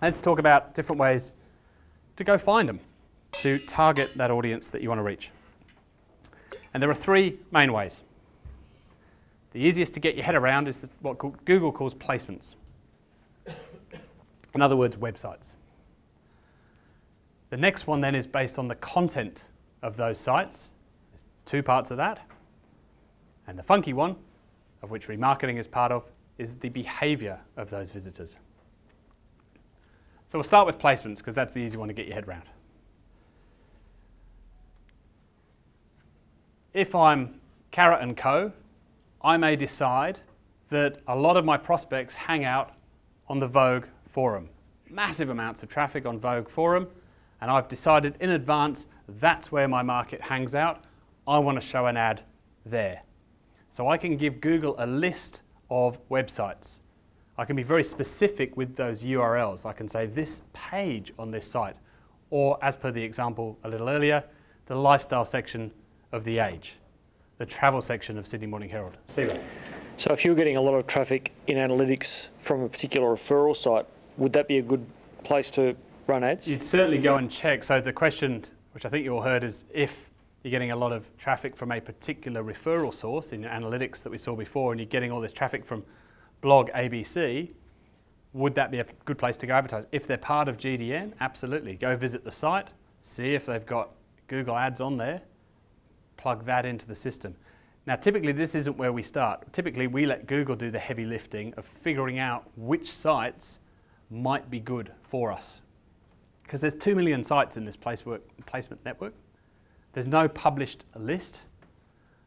Let's talk about different ways to go find them, to target that audience that you want to reach. And there are three main ways. The easiest to get your head around is what Google calls placements. In other words, websites. The next one then is based on the content of those sites. There's two parts of that. And the funky one, of which remarketing is part of, is the behavior of those visitors. So we'll start with placements because that's the easy one to get your head around. If I'm Carrot & Co., I may decide that a lot of my prospects hang out on the Vogue forum. Massive amounts of traffic on Vogue forum, and I've decided in advance that's where my market hangs out. I want to show an ad there. So I can give Google a list of websites. I can be very specific with those URLs. I can say this page on this site, or as per the example a little earlier, the lifestyle section of The Age, the travel section of Sydney Morning Herald. Steve. So if you're getting a lot of traffic in analytics from a particular referral site, would that be a good place to run ads? You'd certainly go and check. So the question, which I think you all heard, is if you're getting a lot of traffic from a particular referral source in your analytics that we saw before, and you're getting all this traffic from blog ABC, would that be a good place to go advertise? If they're part of GDN, absolutely. Go visit the site, see if they've got Google Ads on there, plug that into the system. Now, typically this isn't where we start. Typically we let Google do the heavy lifting of figuring out which sites might be good for us. Because there's 2 million sites in this placement network. There's no published list.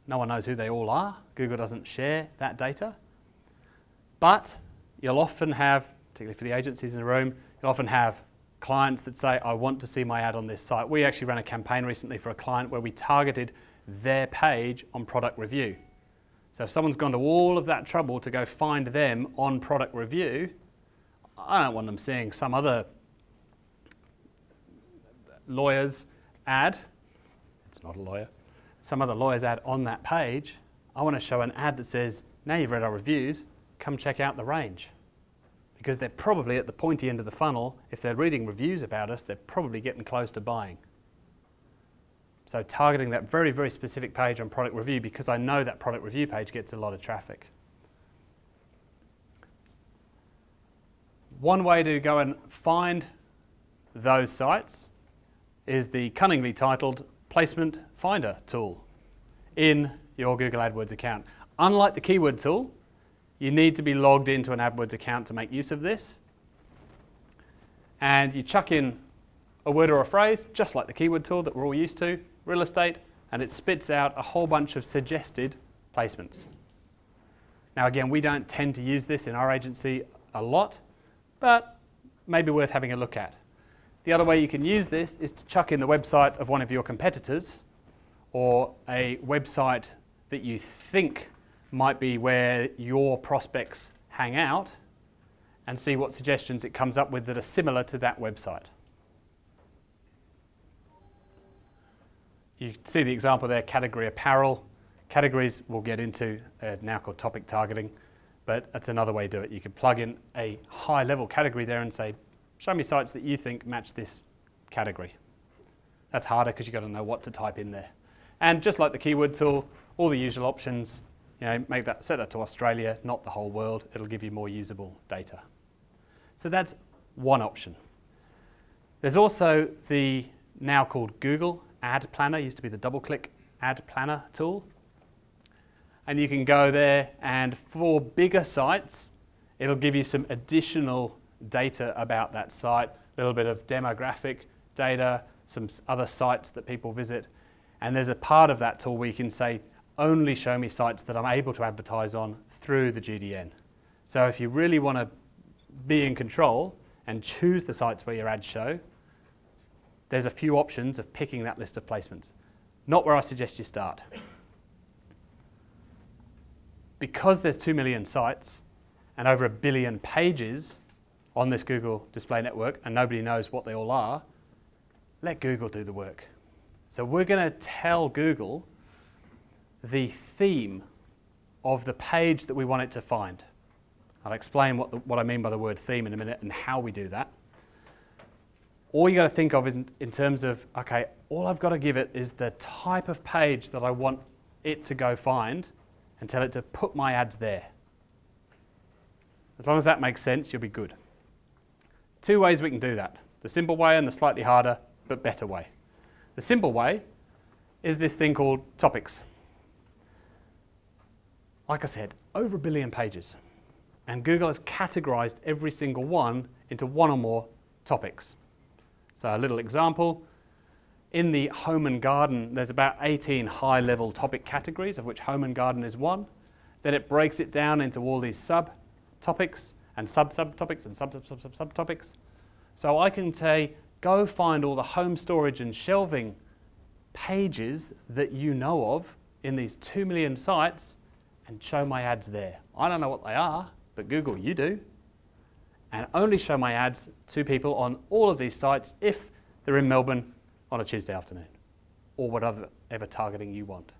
No one knows who they all are. Google doesn't share that data. But you'll often have, particularly for the agencies in the room, you'll often have clients that say, I want to see my ad on this site. We actually ran a campaign recently for a client where we targeted their page on product review. So if someone's gone to all of that trouble to go find them on product review, I don't want them seeing some other lawyer's ad. It's not a lawyer. Some other lawyer's ad on that page. I want to show an ad that says, now you've read our reviews, come check out the range. Because they're probably at the pointy end of the funnel. If they're reading reviews about us, they're probably getting close to buying. So targeting that very, very specific page on product review, because I know that product review page gets a lot of traffic. One way to go and find those sites is the cunningly titled Placement Finder tool in your Google AdWords account. Unlike the keyword tool, you need to be logged into an AdWords account to make use of this. And you chuck in a word or a phrase, just like the keyword tool that we're all used to, real estate, and it spits out a whole bunch of suggested placements. Now again, we don't tend to use this in our agency a lot, but maybe worth having a look at. The other way you can use this is to chuck in the website of one of your competitors, or a website that you think might be where your prospects hang out, and see what suggestions it comes up with that are similar to that website. You see the example there, category apparel. Categories we'll get into now called topic targeting, but that's another way to do it. You could plug in a high-level category there and say, show me sites that you think match this category. That's harder because you've got to know what to type in there. And just like the keyword tool, all the usual options, set that to Australia, not the whole world. It'll give you more usable data. So that's one option. There's also the now called Google Ad Planner, used to be the DoubleClick Ad Planner tool. And you can go there, and for bigger sites, it'll give you some additional data about that site, a little bit of demographic data, some other sites that people visit. And there's a part of that tool where you can say, only show me sites that I'm able to advertise on through the GDN. So if you really want to be in control and choose the sites where your ads show, there's a few options of picking that list of placements. Not where I suggest you start. Because there's 2 million sites and over 1 billion pages on this Google display network, and nobody knows what they all are, let Google do the work. So we're going to tell Google the theme of the page that we want it to find. I'll explain what I mean by the word theme in a minute and how we do that. all you got to think of is in terms of, okay, all I've got to give it is the type of page that I want it to go find and tell it to put my ads there. As long as that makes sense, you'll be good. Two ways we can do that. The simple way and the slightly harder but better way. The simple way is this thing called topics. Like I said, over 1 billion pages. And Google has categorized every single one into one or more topics. So a little example, in the home and garden, there's about 18 high-level topic categories, of which home and garden is one. Then it breaks it down into all these sub-topics and sub-subtopics and sub-sub-sub-subtopics. So I can say, go find all the home storage and shelving pages that you know of in these 2 million sites and show my ads there. I don't know what they are, but Google, you do. And only show my ads to people on all of these sites if they're in Melbourne on a Tuesday afternoon, or whatever targeting you want.